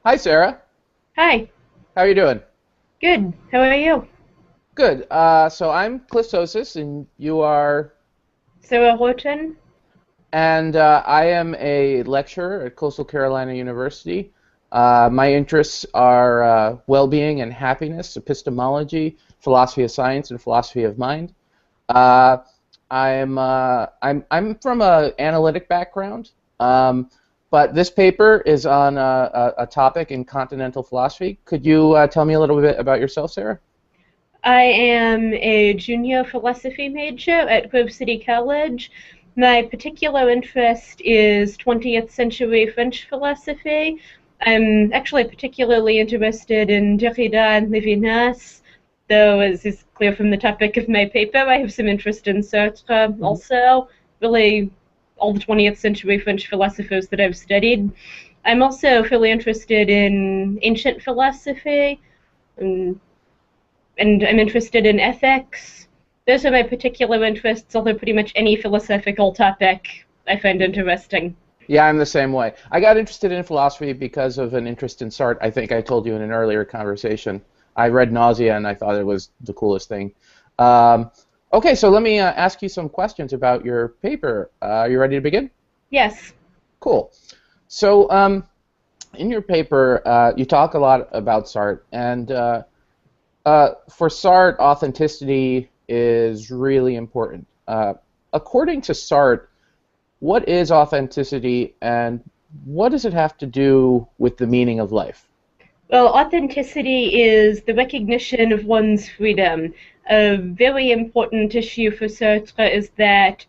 Hi, Sarah. Hi. How are you doing? Good. How are you? Good. So I'm Cliff Sosis, and you are, Sarah Horton? and I am a lecturer at Coastal Carolina University. My interests are well-being and happiness, epistemology, philosophy of science, and philosophy of mind. Uh, I'm from a analytic background, but this paper is on a topic in continental philosophy. Could you tell me a little bit about yourself, Sarah? I am a junior philosophy major at Grove City College. My particular interest is 20th century French philosophy. I'm actually particularly interested in Derrida and Levinas, though, as is clear from the topic of my paper, I have some interest in Sartre also. Really, all the 20th century French philosophers that I've studied. I'm also fairly interested in ancient philosophy, and, and I'm interested in ethics. Those are my particular interests, although pretty much any philosophical topic I find interesting. Yeah, I'm the same way. I got interested in philosophy because of an interest in Sartre. I think I told you in an earlier conversation. I read Nausea and I thought it was the coolest thing. Um, okay, so let me ask you some questions about your paper. Are you ready to begin? Yes. Cool. So, in your paper, you talk a lot about Sartre, and for Sartre, authenticity is really important. According to Sartre, what is authenticity and what does it have to do with the meaning of life? Well, authenticity is the recognition of one's freedom. A very important issue for Sartre is that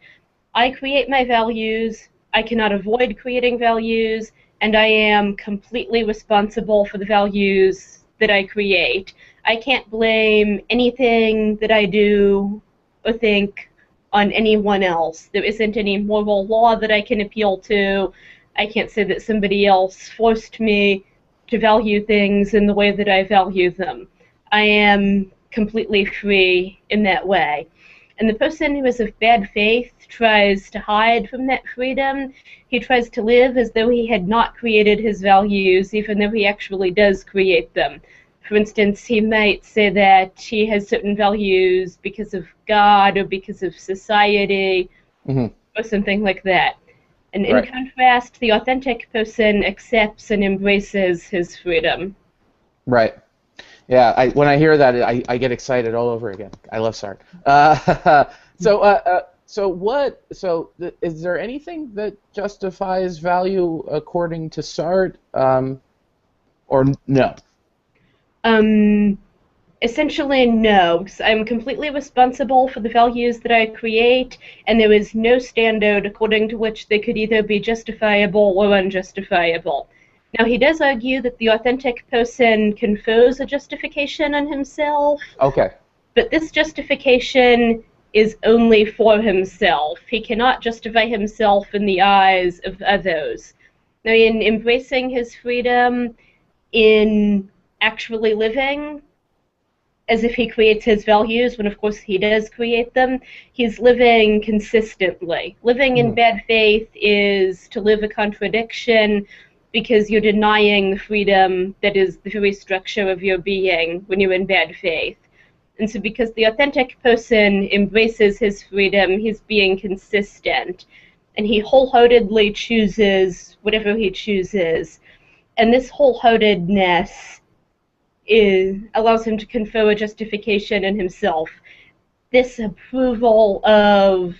I create my values, I cannot avoid creating values, and I am completely responsible for the values that I create. I can't blame anything that I do or think on anyone else. There isn't any moral law that I can appeal to. I can't say that somebody else forced me to value things in the way that I value them. I am completely free in that way. And the person who is of bad faith tries to hide from that freedom. He tries to live as though he had not created his values, even though he actually does create them. For instance, he might say that he has certain values because of God or because of society Hmm. or something like that. And in Right. contrast, the authentic person accepts and embraces his freedom. Right. Yeah. When I hear that, I get excited all over again. I love Sartre. Is there anything that justifies value according to Sartre, or no? Um, Essentially, no. I'm completely responsible for the values that I create, and there is no standard according to which they could either be justifiable or unjustifiable. Now, he does argue that the authentic person confers a justification on himself, Okay. but this justification is only for himself. He cannot justify himself in the eyes of others. Now, in embracing his freedom, in actually living as if he creates his values, when of course he does create them, he's living consistently. Living in Hmm. bad faith is to live a contradiction because you're denying the freedom that is the very structure of your being when you're in bad faith. And so, because the authentic person embraces his freedom, he's being consistent and he wholeheartedly chooses whatever he chooses. And this wholeheartedness allows him to confer a justification in himself. This approval of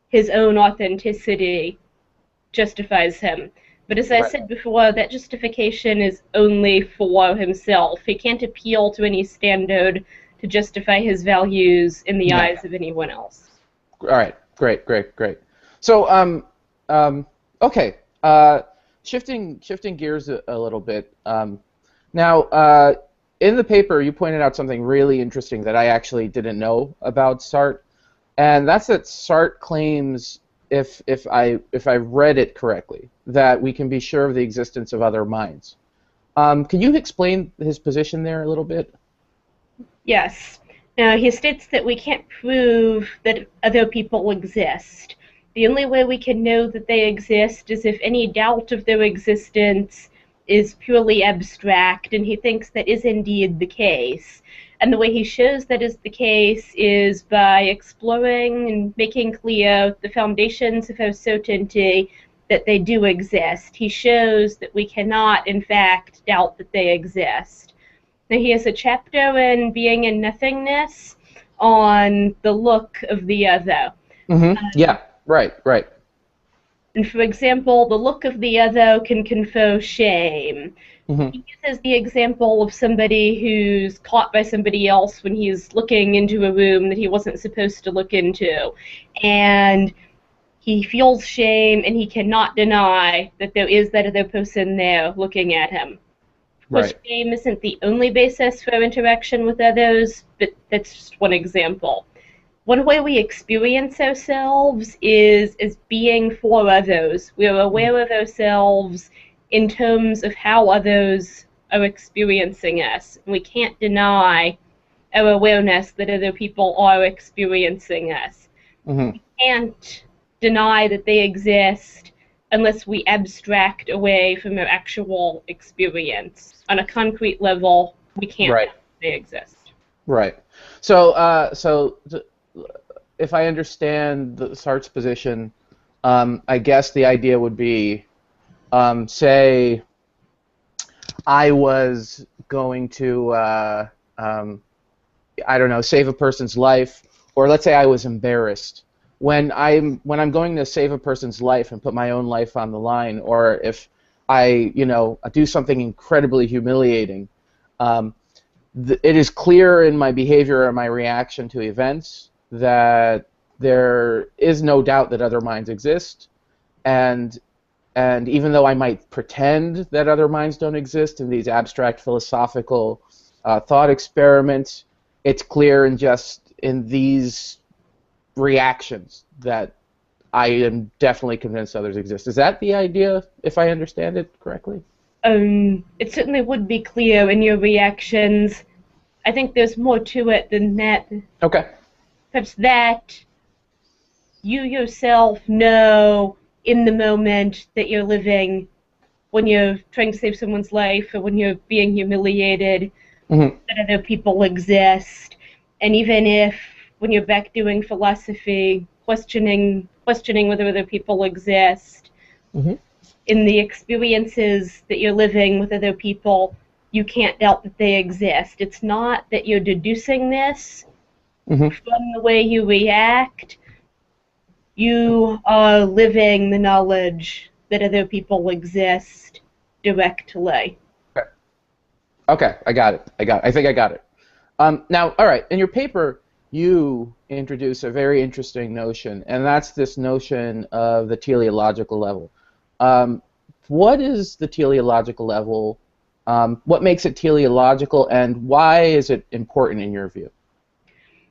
his own authenticity justifies him. But as I Right. said before, that justification is only for himself. He can't appeal to any standard to justify his values in the Yeah. eyes of anyone else. All right. Great. Great. Great. So, um, okay. Shifting gears a little bit. Now, in the paper, you pointed out something really interesting that I actually didn't know about Sartre, and that's that Sartre claims, if I read it correctly, that we can be sure of the existence of other minds. Can you explain his position there a little bit? Yes. Now, he states that we can't prove that other people exist. The only way we can know that they exist is if any doubt of their existence is purely abstract, and he thinks that is indeed the case. And the way he shows that is the case is by exploring and making clear the foundations of uncertainty that they do exist. He shows that we cannot, in fact, doubt that they exist. Now, he has a chapter in Being and Nothingness on the look of the other. Yeah, right, right. And for example, the look of the other can confer shame. He uses the example of somebody who's caught by somebody else when he's looking into a room that he wasn't supposed to look into. And he feels shame, and he cannot deny that there is that other person there looking at him. Of course, shame isn't the only basis for interaction with others, but that's just one example. One way we experience ourselves is as being for others. We're aware of ourselves in terms of how others are experiencing us. We can't deny our awareness that other people are experiencing us. We can't deny that they exist unless we abstract away from their actual experience. On a concrete level, we can't deny that they exist. Right. If I understand the Sartre's position, I guess the idea would be, say, I was going to, I don't know, save a person's life, or let's say I was embarrassed. When I'm going to save a person's life and put my own life on the line, or if I, do something incredibly humiliating, it is clear in my behavior or my reaction to events that there is no doubt that other minds exist, and even though I might pretend that other minds don't exist in these abstract philosophical thought experiments, it's clear in these reactions that I am definitely convinced others exist. Is that the idea, if I understand it correctly? It certainly would be clear in your reactions. I think there's more to it than that. Okay. Perhaps that you yourself know in the moment that you're living, when you're trying to save someone's life or when you're being humiliated, that other people exist. And even if, when you're back doing philosophy, questioning whether other people exist, in the experiences that you're living with other people, you can't doubt that they exist. It's not that you're deducing this from the way you react. You are living the knowledge that other people exist directly. Okay, I got it. I think I got it. Now, all right, in your paper, you introduce a very interesting notion, and that's this notion of the teleological level. What is the teleological level? What makes it teleological, and why is it important in your view?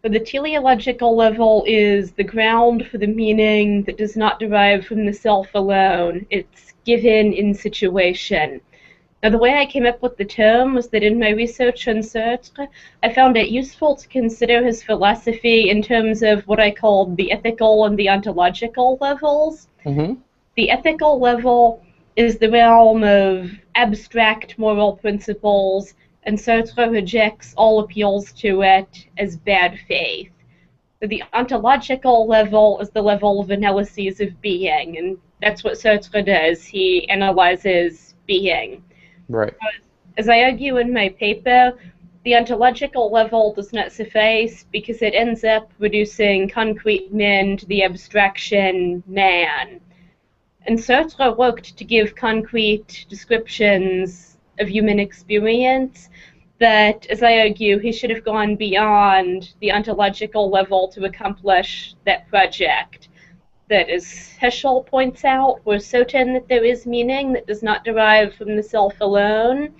But the teleological level is the ground for the meaning that does not derive from the self alone. It's given in situation. Now, the way I came up with the term was that in my research on Sartre, I found it useful to consider his philosophy in terms of what I called the ethical and the ontological levels. The ethical level is the realm of abstract moral principles, and Sartre rejects all appeals to it as bad faith. The ontological level is the level of analyses of being, and that's what Sartre does. He analyzes being. Right. As I argue in my paper, the ontological level does not suffice because it ends up reducing concrete men to the abstraction man. And Sartre worked to give concrete descriptions of human experience, but as I argue, he should have gone beyond the ontological level to accomplish that project. That, as Heschel points out, we're certain that there is meaning that does not derive from the self alone,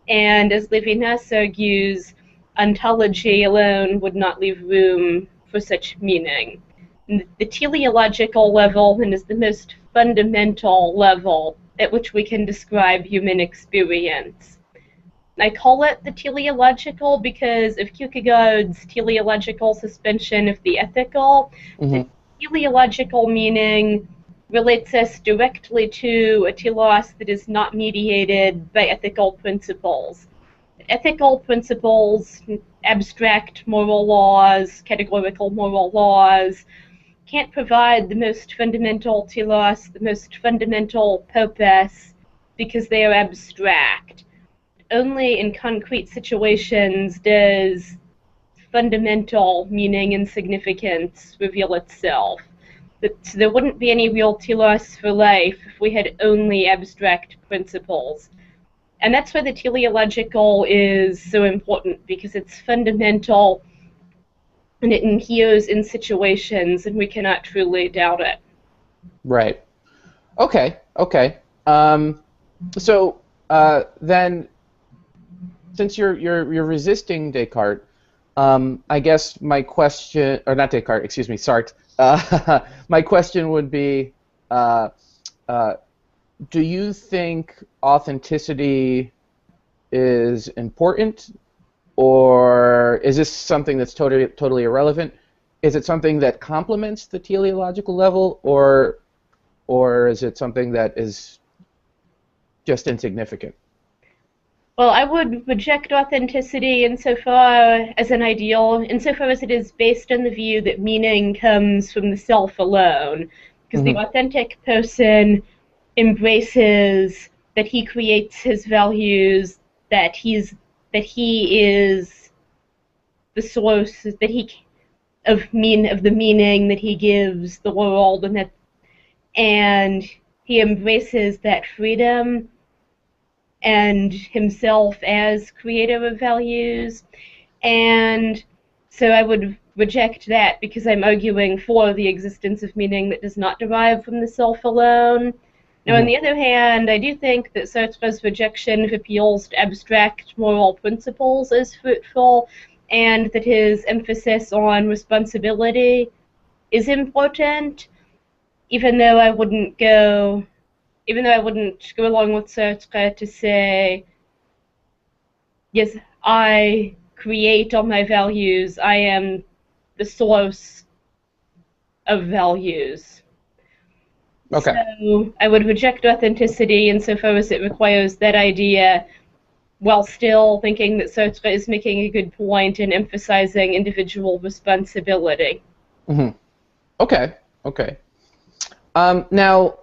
and as Levinas argues, ontology alone would not leave room for such meaning. And the teleological level is the most fundamental level at which we can describe human experience. I call it the teleological because of Kierkegaard's teleological suspension of the ethical. The teleological meaning relates us directly to a telos that is not mediated by ethical principles. Ethical principles, abstract moral laws, categorical moral laws, can't provide the most fundamental telos, the most fundamental purpose, because they are abstract. Only in concrete situations does fundamental meaning and significance reveal itself. So there wouldn't be any real telos for life if we had only abstract principles. And that's why the teleological is so important, because it's fundamental and it inheres in situations, and we cannot truly doubt it. Right. Okay. Okay. So then, since you're resisting Descartes, I guess my question, or not Descartes, excuse me, Sartre. My question would be, do you think authenticity is important, or is this something that's totally irrelevant? Is it something that complements the teleological level, or is it something that is just insignificant? Well, I would reject authenticity insofar as an ideal, insofar as it is based on the view that meaning comes from the self alone, because the authentic person embraces that he creates his values, that he is the source of the meaning that he gives the world, and he embraces that freedom and himself as creator of values. And so I would reject that, because I'm arguing for the existence of meaning that does not derive from the self alone. Now, on the other hand, I do think that Sartre's rejection of appeals to abstract moral principles is fruitful, and that his emphasis on responsibility is important, even though I wouldn't go along with Sartre to say, yes, I create all my values, I am the source of values. Okay. So I would reject authenticity insofar as it requires that idea, while still thinking that Sartre is making a good point and emphasizing individual responsibility. Okay. Okay. Now,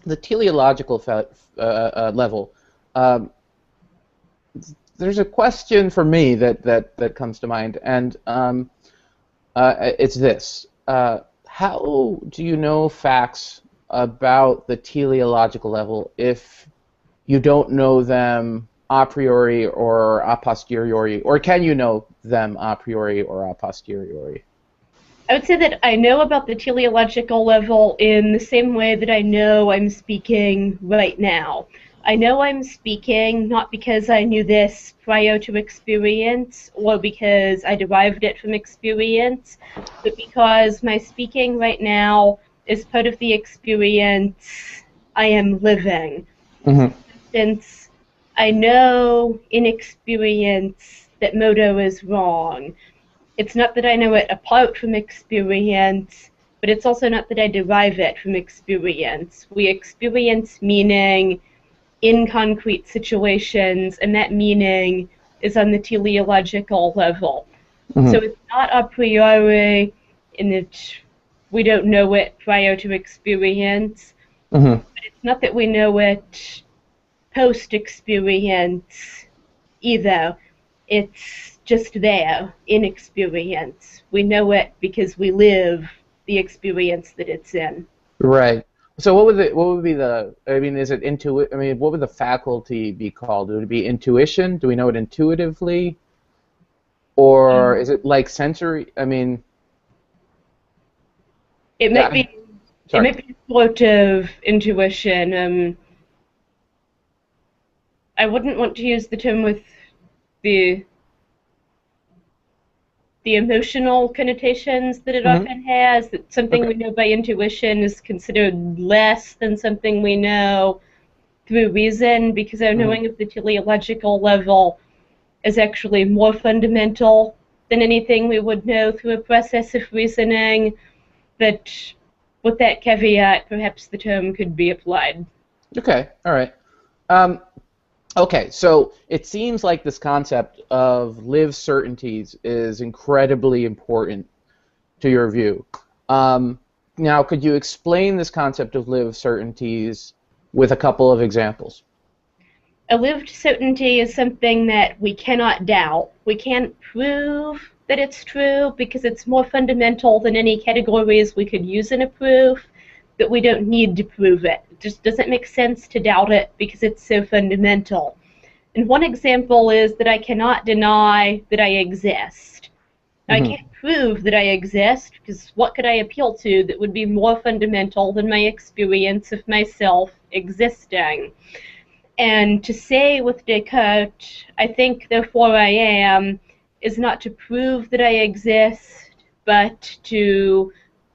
the teleological level, there's a question for me that comes to mind, and it's this. How do you know facts about the teleological level if you don't know them a priori or a posteriori, or can you know them a priori or a posteriori? I would say that I know about the teleological level in the same way that I know I'm speaking right now. I know I'm speaking not because I knew this prior to experience or because I derived it from experience, but because my speaking right now is part of the experience I am living. For instance, I know in experience that modo is wrong. It's not that I know it apart from experience, but it's also not that I derive it from experience. We experience meaning in concrete situations, and that meaning is on the teleological level. So it's not a priori in that we don't know it prior to experience, but it's not that we know it post-experience either. It's just there in experience. We know it because we live the experience that it's in. Right. So what would be the, I mean, is it what would the faculty be called? Would it be intuition? Do we know it intuitively? Or is it like sensory? I mean, it might be sort of intuition. I wouldn't want to use the term with the emotional connotations that it often has, that something we know by intuition is considered less than something we know through reason, because our knowing of the teleological level is actually more fundamental than anything we would know through a process of reasoning. But with that caveat, perhaps the term could be applied. Okay, all right. Um, okay, so it seems like this concept of live certainties is incredibly important to your view. Now, could you explain this concept of live certainties with a couple of examples? A lived certainty is something that we cannot doubt. We can't prove that it's true because it's more fundamental than any categories we could use in a proof, but we don't need to prove it. It just doesn't make sense to doubt it because it's so fundamental. And one example is that I cannot deny that I exist. Now, I Mm-hmm. can't prove that I exist because what could I appeal to that would be more fundamental than my experience of myself existing? And to say with Descartes, I think, therefore I am, is not to prove that I exist, but to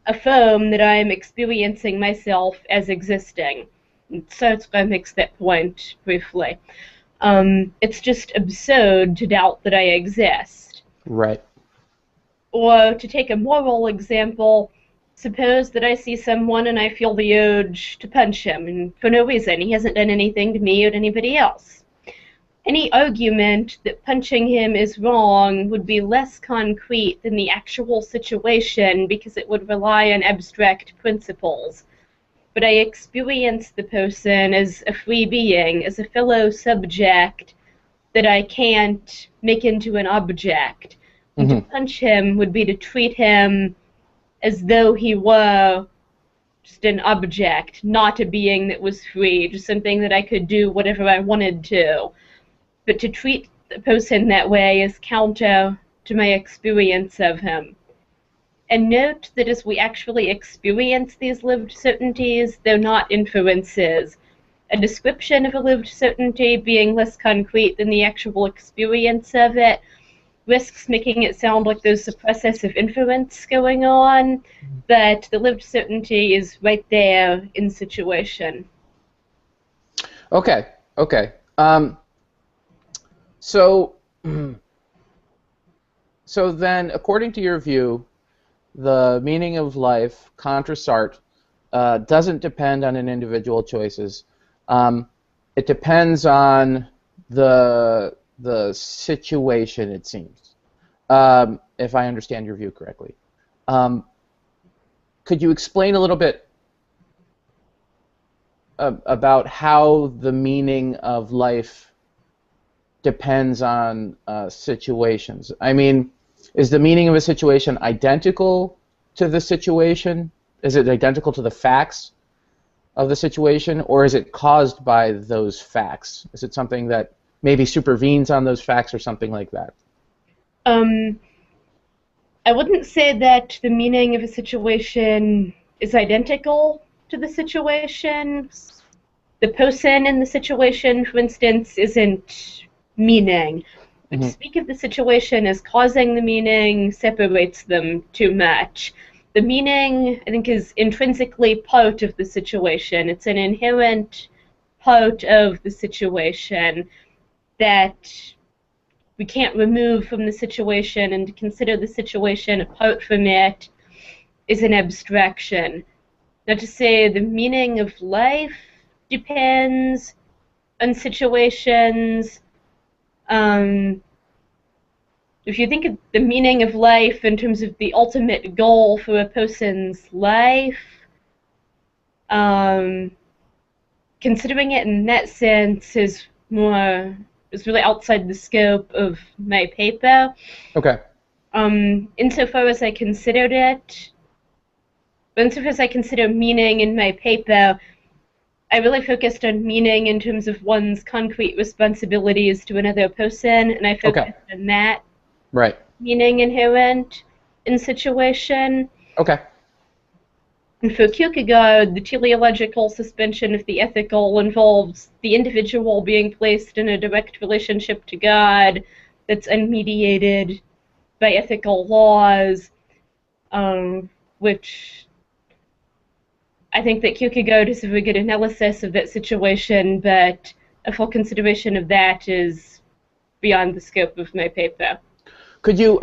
affirm that I am experiencing myself as existing. And Sartre makes that point briefly. It's just absurd to doubt that I exist. Right. Or to take a moral example, suppose that I see someone and I feel the urge to punch him, and for no reason. He hasn't done anything to me or to anybody else. Any argument that punching him is wrong would be less concrete than the actual situation because it would rely on abstract principles. But I experience the person as a free being, as a fellow subject that I can't make into an object. And to Mm-hmm. punch him would be to treat him as though he were just an object, not a being that was free, just something that I could do whatever I wanted to. But to treat the person that way is counter to my experience of him. And note that as we actually experience these lived certainties, they're not inferences. A description of a lived certainty being less concrete than the actual experience of it risks making it sound like there's a process of inference going on, but the lived certainty is right there in situation. Okay. Okay. So, so then, according to your view, the meaning of life, contra Sartre, doesn't depend on an individual choices. It depends on the situation, it seems, if I understand your view correctly. Could you explain a little bit about how the meaning of life depends on situations? I mean, is the meaning of a situation identical to the situation? Is it identical to the facts of the situation, or is it caused by those facts? Is it something that maybe supervenes on those facts or something like that? I wouldn't say that the meaning of a situation is identical to the situation. The person in the situation, for instance, isn't meaning. But to Mm-hmm. speak of the situation as causing the meaning separates them too much. The meaning, I think, is intrinsically part of the situation. It's an inherent part of the situation that we can't remove from the situation, and to consider the situation apart from it is an abstraction. Now, to say the meaning of life depends on situations, if you think of the meaning of life in terms of the ultimate goal for a person's life, considering it in that sense is really outside the scope of my paper. Okay. Insofar as I considered it, insofar as I consider meaning in my paper, I really focused on meaning in terms of one's concrete responsibilities to another person, and I focused Okay. on that Right. meaning inherent in situation. Okay. And for Kierkegaard, the teleological suspension of the ethical involves the individual being placed in a direct relationship to God that's unmediated by ethical laws, which I think that Kierkegaard is a very good analysis of that situation, but a full consideration of that is beyond the scope of my paper. Could you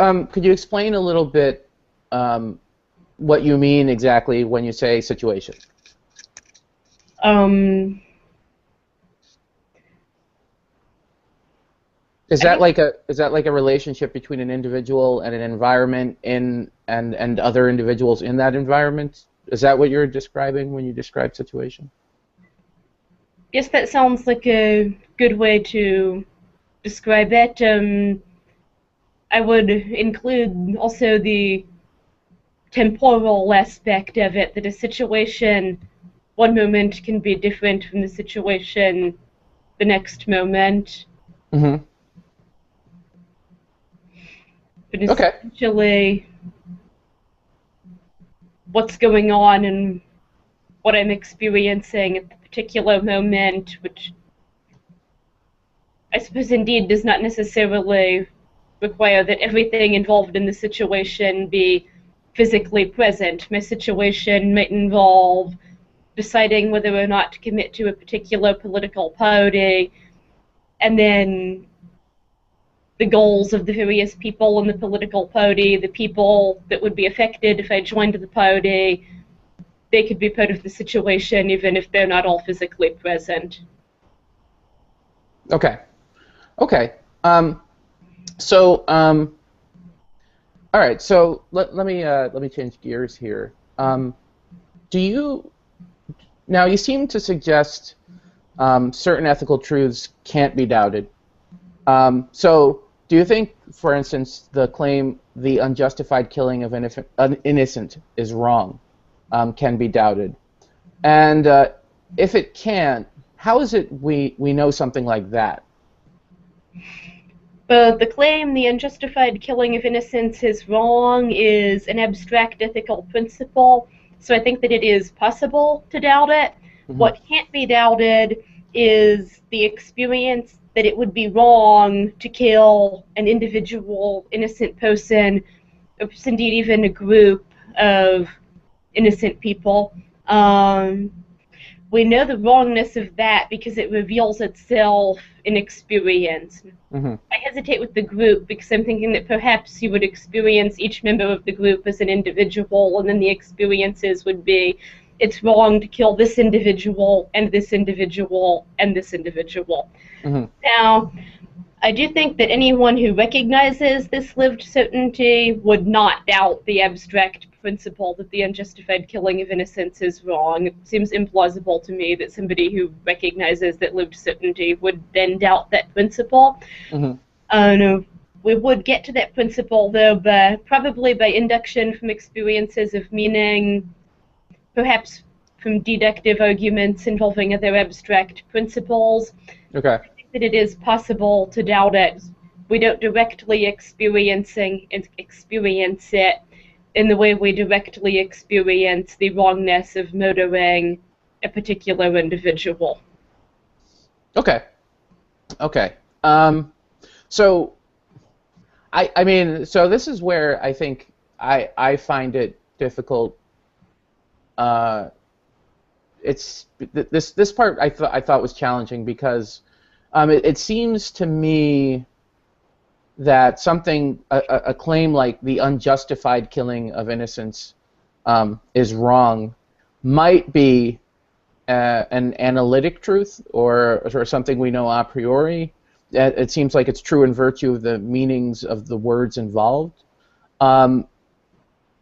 explain a little bit what you mean exactly when you say situation. Um, Is I that think like a relationship between an individual and an environment and other individuals in that environment? Is that what you're describing when you describe situation? Yes, that sounds like a good way to describe it. I would include also the temporal aspect of it, that a situation one moment can be different from the situation the next moment. Mm-hmm. But Okay. essentially, what's going on and what I'm experiencing at the particular moment, which I suppose indeed does not necessarily require that everything involved in the situation be physically present. My situation might involve deciding whether or not to commit to a particular political party, and then the goals of the various people in the political party, the people that would be affected if I joined the party, they could be part of the situation even if they're not all physically present. Okay. Okay. So all right. So let me change gears here. Do you now you seem to suggest certain ethical truths can't be doubted. So do you think, for instance, the claim the unjustified killing of an innocent is wrong can be doubted? And if it can't, how is it we know something like that? But the claim the unjustified killing of innocents is wrong is an abstract ethical principle, so I think that it is possible to doubt it. Hmm. What can't be doubted is the experience that it would be wrong to kill an individual innocent person, or indeed even a group of innocent people. Um, we know the wrongness of that because it reveals itself in experience. Hmm. I hesitate with the group because I'm thinking that perhaps you would experience each member of the group as an individual, and then the experiences would be it's wrong to kill this individual and this individual and this individual. Hmm. Now, I do think that anyone who recognizes this lived certainty would not doubt the abstract principle that the unjustified killing of innocents is wrong. It seems implausible to me that somebody who recognizes that lived certainty would then doubt that principle. Hmm. No, we would get to that principle, though, probably by induction from experiences of meaning, perhaps from deductive arguments involving other abstract principles. Okay. That it is possible to doubt it. We don't directly experience it in the way we directly experience the wrongness of murdering a particular individual. Okay. Okay. So I mean, so this is where I think I find it difficult. Uh, this part I thought was challenging because it seems to me that a claim like the unjustified killing of innocents is wrong might be an analytic truth or something we know a priori. It seems like it's true in virtue of the meanings of the words involved. Um,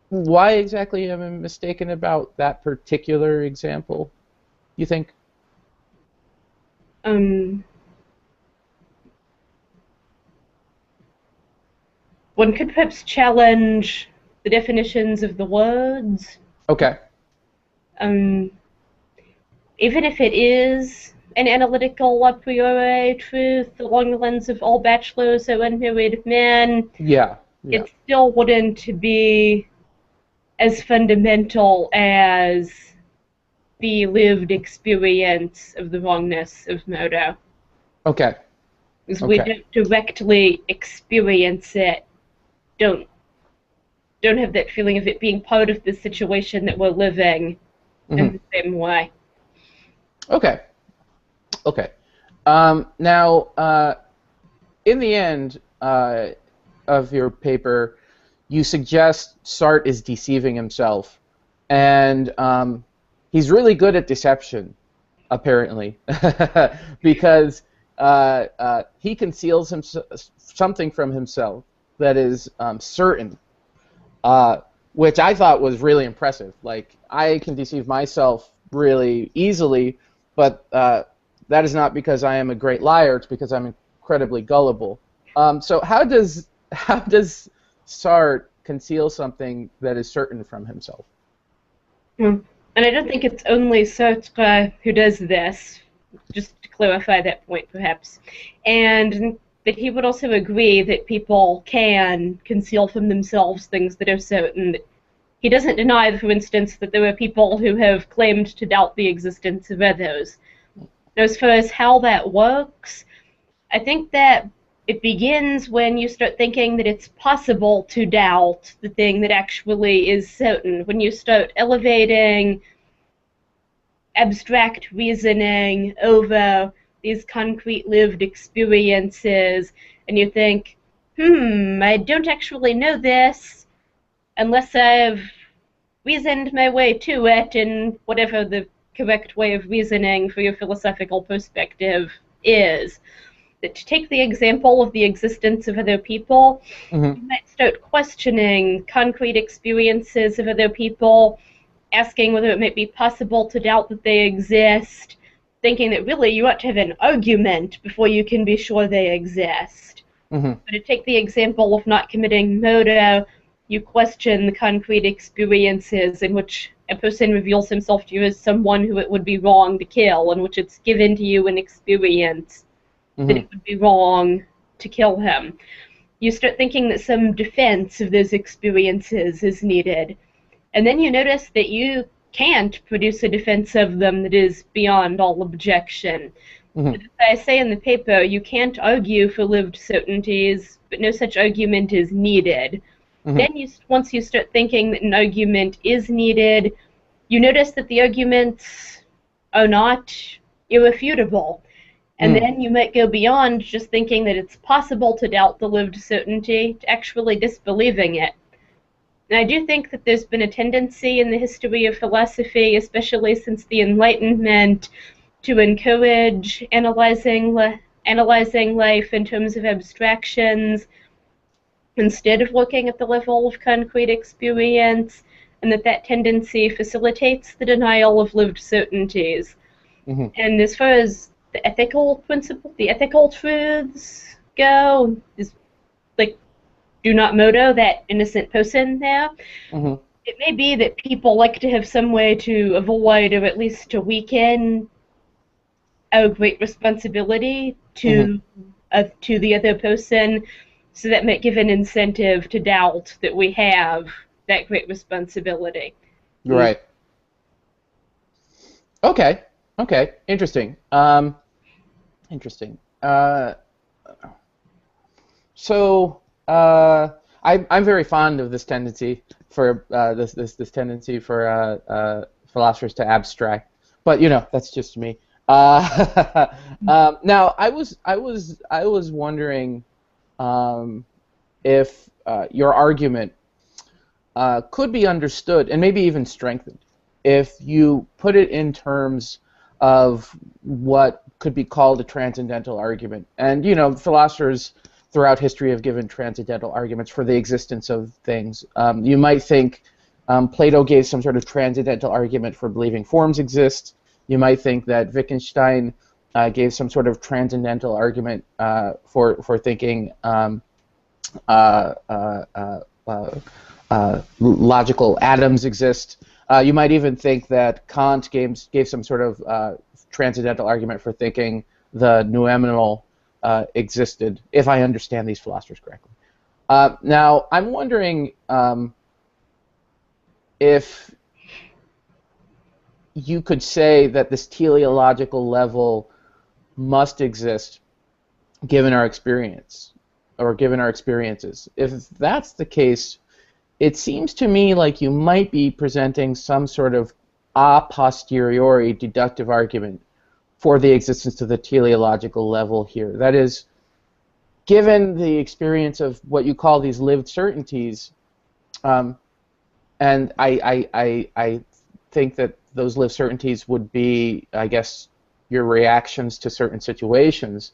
why exactly am I mistaken about that particular example, you think? Um, One could perhaps challenge the definitions of the words. Okay. Um, Even if it is an analytical a priori truth along the lines of all bachelors are unmarried men, Yeah. Yeah. it still wouldn't be as fundamental as the lived experience of the wrongness of murder. Okay. Because we Okay. don't directly experience it, don't don't have that feeling of it being part of the situation that we're living in Hmm. the same way. Okay. Okay. Now, in the end of your paper, you suggest Sartre is deceiving himself, and he's really good at deception, apparently, because he conceals something from himself that is certain, which I thought was really impressive. Like, I can deceive myself really easily, but that is not because I am a great liar. It's because I'm incredibly gullible. So how does Sartre conceal something that is certain from himself? And I don't think it's only Sartre who does this, just to clarify that point perhaps. And that he would also agree that people can conceal from themselves things that are certain. He doesn't deny, for instance, that there are people who have claimed to doubt the existence of others. As far as how that works, I think that it begins when you start thinking that it's possible to doubt the thing that actually is certain. When you start elevating abstract reasoning over these concrete lived experiences, and you think, I don't actually know this unless I've reasoned my way to it in whatever the correct way of reasoning for your philosophical perspective is. To take the example of the existence of other people, you might start questioning concrete experiences of other people, asking whether it might be possible to doubt that they exist, thinking that really you ought to have an argument before you can be sure they exist. But to take the example of not committing murder, you question the concrete experiences in which a person reveals himself to you as someone who it would be wrong to kill, in which it's given to you in experience that it would be wrong to kill him. You start thinking that some defense of those experiences is needed. And then you notice that you can't produce a defense of them that is beyond all objection. As I say in the paper, you can't argue for lived certainties, but no such argument is needed. Then once you start thinking that an argument is needed, you notice that the arguments are not irrefutable. And then you might go beyond just thinking that it's possible to doubt the lived certainty to actually disbelieving it. And I do think that there's been a tendency in the history of philosophy, especially since the Enlightenment, to encourage analyzing life in terms of abstractions instead of looking at the level of concrete experience, and that tendency facilitates the denial of lived certainties. And as far as the ethical truths go, is like, do not murder that innocent person there. It may be that people like to have some way to avoid, or at least to weaken, a great responsibility to the other person, so that might give an incentive to doubt that we have that great responsibility. Right. Okay. Interesting. Interesting. So I'm very fond of this tendency for this tendency for philosophers to abstract, but that's just me. Now I was wondering if your argument could be understood and maybe even strengthened if you put it in terms of what could be called a transcendental argument. And philosophers throughout history have given transcendental arguments for the existence of things. You might think Plato gave some sort of transcendental argument for believing forms exist. You might think that Wittgenstein gave some sort of transcendental argument for thinking logical atoms exist. You might even think that Kant gave some sort of transcendental argument for thinking the noumenal existed, if I understand these philosophers correctly. Now, I'm wondering if you could say that this teleological level must exist given our experience, or given our experiences. If that's the case, it seems to me like you might be presenting some sort of a posteriori deductive argument for the existence of the teleological level here. That is, given the experience of what you call these lived certainties, Um, and I think that those lived certainties would be, I guess, your reactions to certain situations.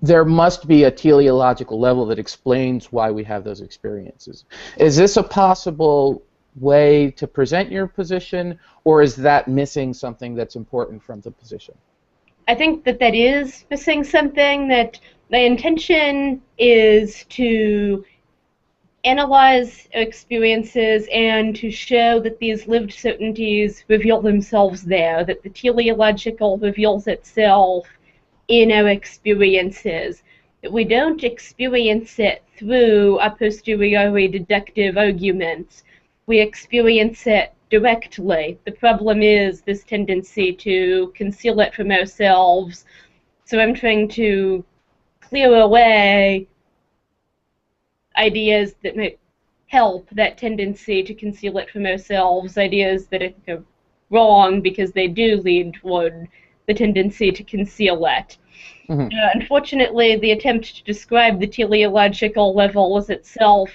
There must be a teleological level that explains why we have those experiences. Is this a possible way to present your position, or is that missing something that's important from the position? I think that that is missing something, that my intention is to analyze experiences and to show that these lived certainties reveal themselves there, that the teleological reveals itself in our experiences, that we don't experience it through a posteriori deductive arguments. We experience it directly. The problem is this tendency to conceal it from ourselves. So I'm trying to clear away ideas that might help that tendency to conceal it from ourselves, ideas that I think are wrong because they do lead toward the tendency to conceal it. Mm-hmm. Unfortunately, the attempt to describe the teleological level is itself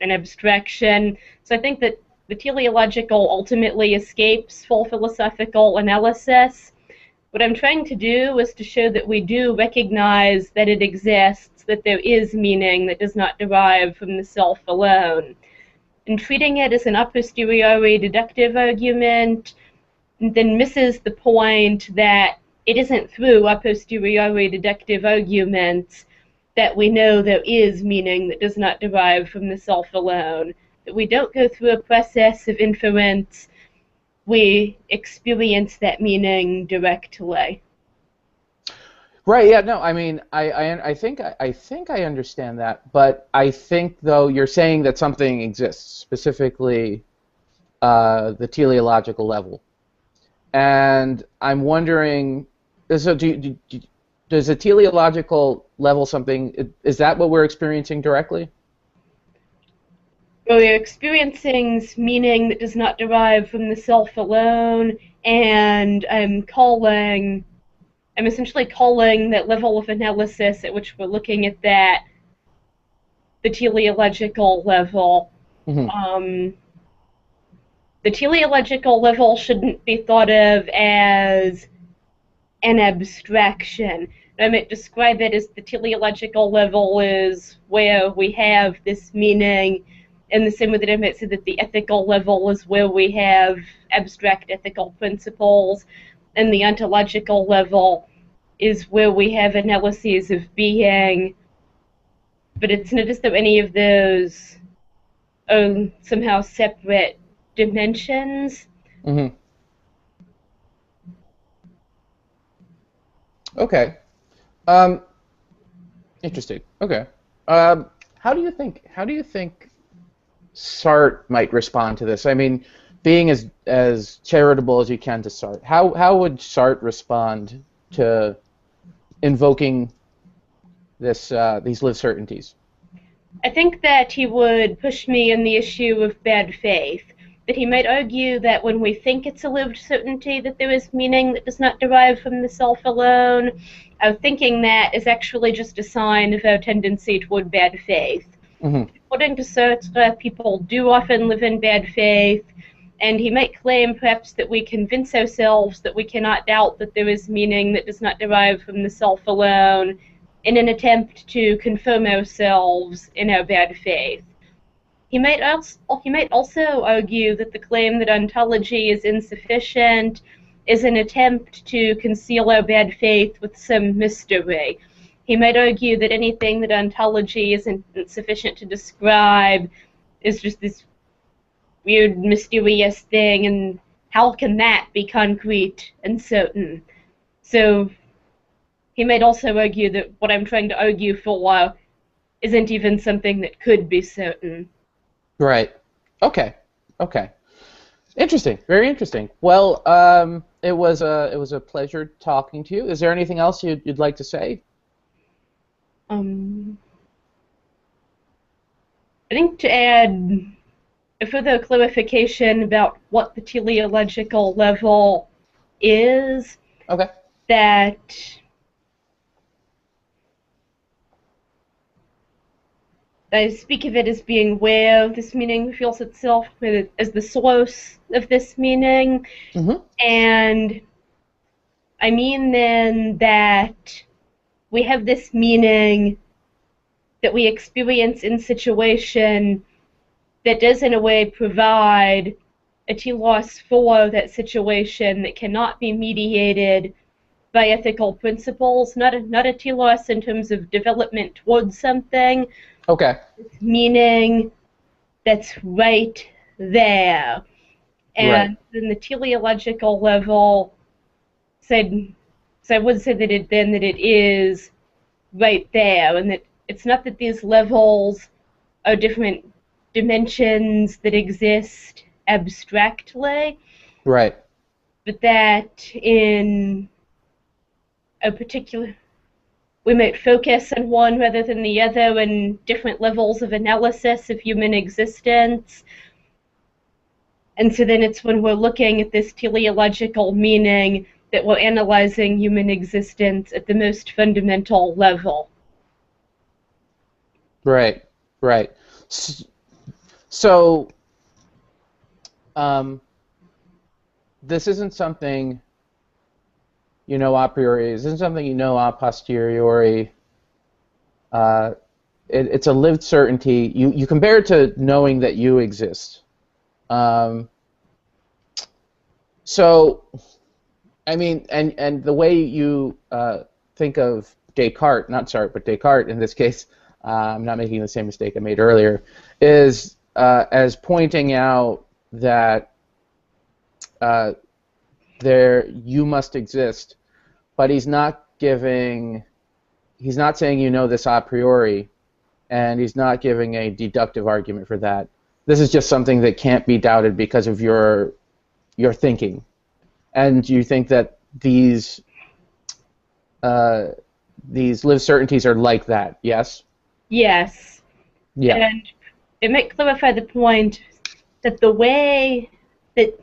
an abstraction. So I think that the teleological ultimately escapes full philosophical analysis. What I'm trying to do is to show that we do recognize that it exists, that there is meaning that does not derive from the self alone. And treating it as an a posteriori deductive argument then misses the point that it isn't through a posteriori deductive arguments that we know there is meaning that does not derive from the self alone, that we don't go through a process of inference, we experience that meaning directly. Right. Yeah. No. I mean, I think I understand that, but I think though you're saying that something exists, specifically the teleological level, and I'm wondering, so does the teleological level something? Is that what we're experiencing directly? We're experiencing meaning that does not derive from the self alone, and I'm essentially calling that level of analysis at which we're looking at that the teleological level. Mm-hmm. The teleological level shouldn't be thought of as an abstraction. I might describe it as the teleological level is where we have this meaning, in the same way that I might say that the ethical level is where we have abstract ethical principles, and the ontological level is where we have analyses of being, but it's not as though any of those are somehow separate dimensions. Mm-hmm. Okay. Um, Interesting. Okay. How do you think Sartre might respond to this? I mean, being as charitable as you can to Sartre, how would Sartre respond to invoking these lived certainties? I think that he would push me in the issue of bad faith, that he might argue that when we think it's a lived certainty that there is meaning that does not derive from the self alone, our thinking that is actually just a sign of our tendency toward bad faith. Mm-hmm. According to Sartre, people do often live in bad faith, and he might claim perhaps that we convince ourselves that we cannot doubt that there is meaning that does not derive from the self alone in an attempt to confirm ourselves in our bad faith. He might also argue that the claim that ontology is insufficient is an attempt to conceal our bad faith with some mystery. He might argue that anything that ontology isn't sufficient to describe is just this weird, mysterious thing, and how can that be concrete and certain? So he might also argue that what I'm trying to argue for isn't even something that could be certain. Right. Okay. Okay. Interesting. Very interesting. Well, it was a pleasure talking to you. Is there anything else you'd like to say? I think to add a further clarification about what the teleological level is, Okay. that I speak of it as being where this meaning feels itself as the source of this meaning. Mm-hmm. And I mean then that we have this meaning that we experience in situation that does in a way provide a telos for that situation that cannot be mediated by ethical principles, not a telos in terms of development towards something, Okay. meaning that's right there. Right. And then the teleological level said, so I would say that it is right there, and that it's not that these levels are different dimensions that exist abstractly, Right. but that in a particular we might focus on one rather than the other in different levels of analysis of human existence. And so then it's when we're looking at this teleological meaning that we're analyzing human existence at the most fundamental level. Right. Right. So, um, this isn't something you know a priori. This isn't something you know a posteriori. Uh, it's a lived certainty. You compare it to knowing that you exist. Um, so, I mean, and the way you think of Descartes, not Sartre, but Descartes in this case, I'm not making the same mistake I made earlier, is as pointing out that there you must exist, but he's not saying you know this a priori, and he's not giving a deductive argument for that. This is just something that can't be doubted because of your thinking, and you think that these lived certainties are like that. Yes. Yes. Yeah. And it might clarify the point that the way that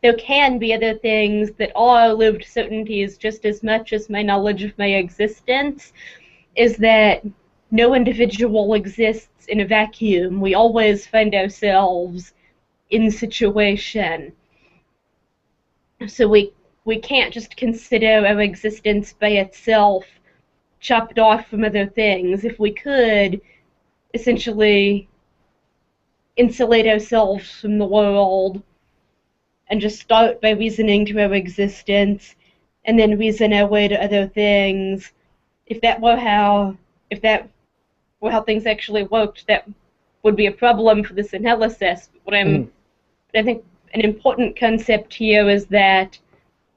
there can be other things that are lived certainties just as much as my knowledge of my existence is that no individual exists in a vacuum. We always find ourselves in situation. So we can't just consider our existence by itself chopped off from other things. If we could essentially insulate ourselves from the world and just start by reasoning to our existence and then reason our way to other things, if that were how things actually worked, that would be a problem for this analysis. Mhm. I think an important concept here is that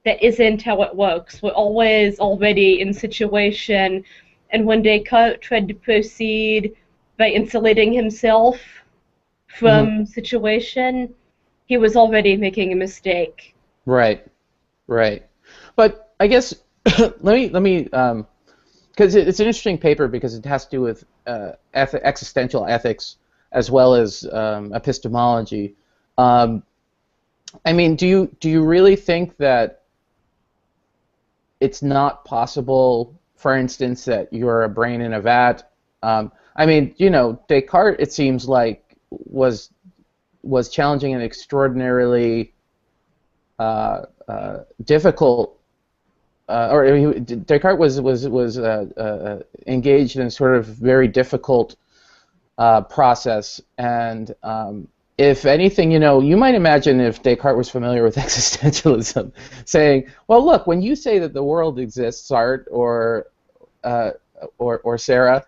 isn't how it works. We're always already in situation, and when Descartes tried to proceed by insulating himself Mhm. from situation, he was already making a mistake. Right. Right. But I guess let me because it's an interesting paper because it has to do with existential ethics as well as epistemology. Um, I mean, do you really think that it's not possible, for instance, that you're a brain in a vat? I mean, Descartes, it seems like was challenging an extraordinarily difficult, Descartes was engaged in a sort of very difficult process, and if anything, you might imagine if Descartes was familiar with existentialism, saying, "Well, look, when you say that the world exists, Art uh, or Sarah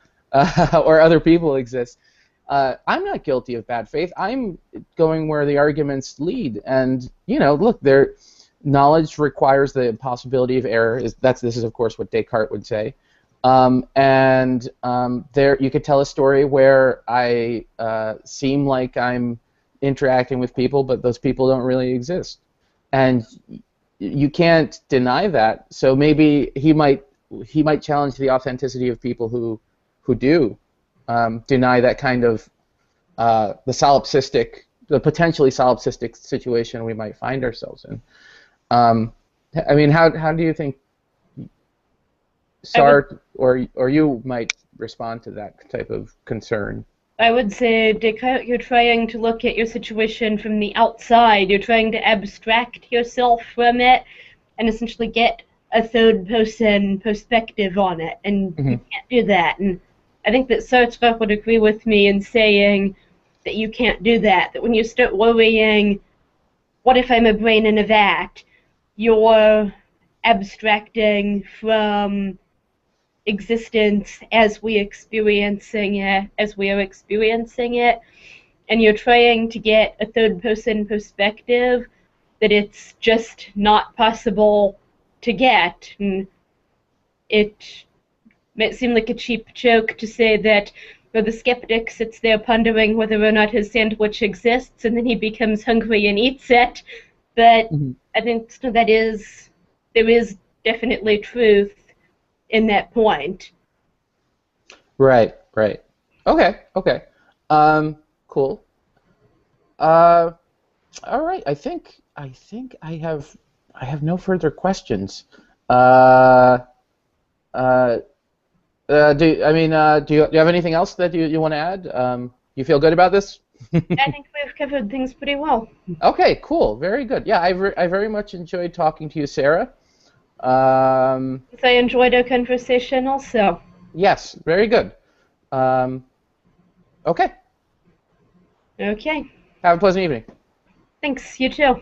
or other people exist, I'm not guilty of bad faith. I'm going where the arguments lead, and look, knowledge requires the possibility of error. This is of course what Descartes would say." And there, you could tell a story where I seem like I'm interacting with people, but those people don't really exist, and you can't deny that. So maybe he might challenge the authenticity of people who do deny that kind of the potentially solipsistic situation we might find ourselves in. I mean, how do you think I would Sartre or you might respond to that type of concern? I would say, Descartes, you're trying to look at your situation from the outside. You're trying to abstract yourself from it and essentially get a third person perspective on it. And you Hmm. can't do that. And I think that Sartre would agree with me in saying that you can't do that. That when you start worrying, what if I'm a brain in a vat? You're abstracting from existence as we are experiencing it, and you're trying to get a third person perspective that it's just not possible to get. And it might seem like a cheap joke to say that the skeptic sits there pondering whether or not his sandwich exists, and then he becomes hungry and eats it. But Hmm. I think there is definitely truth in that point. Right, right. Okay, okay. Um, cool. Uh, all right. I think I have no further questions. Uh, uh, do you have anything else that you want to add? You feel good about this? I think we've covered things pretty well. Okay, cool. Very good. Yeah, I very much enjoyed talking to you, Sarah. Um, I enjoyed our conversation also. yes, very good. Um, okay. Okay. Have a pleasant evening. Thanks. You too.